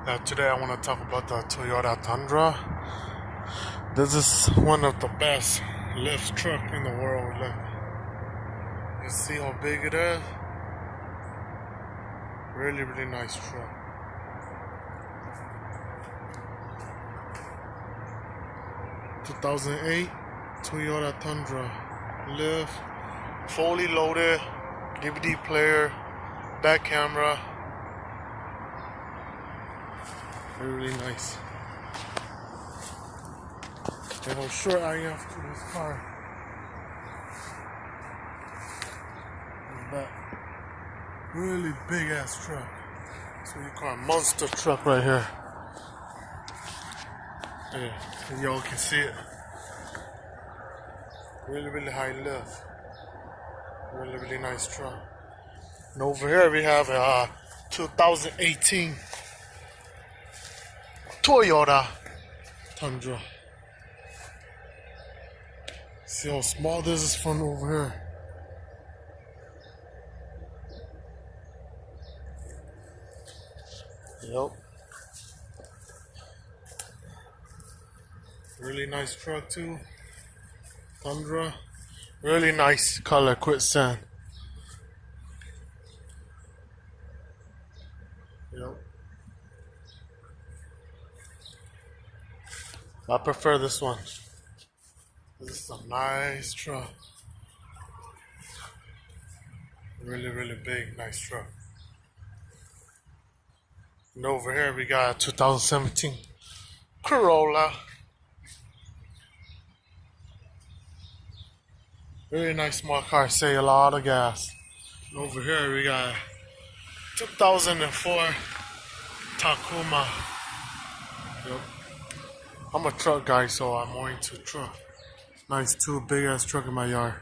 Today I want to talk about the Toyota Tundra. This is one of the best lift truck in the world. Look, you see how big it is? Really nice truck. (2008) Toyota Tundra. Lift, fully loaded, DVD player, back camera. Really nice. And how short I am to this car. But really big ass truck. So you call a monster truck right here. Yeah, and y'all can see it. Really high lift. Really nice truck. And over here we have a 2018 Toyota Tundra. See how small this is from over here. Yep. Really nice truck too. Tundra. Really nice color, quicksand. Yep. I prefer this one. This is a nice truck. Really big, nice truck. And over here we got a 2017 Corolla. Really nice small car, save a lot of gas. And over here we got 2004 Tacoma. Yep. I'm a truck guy, so I'm more into truck. Nice two big ass truck in my yard.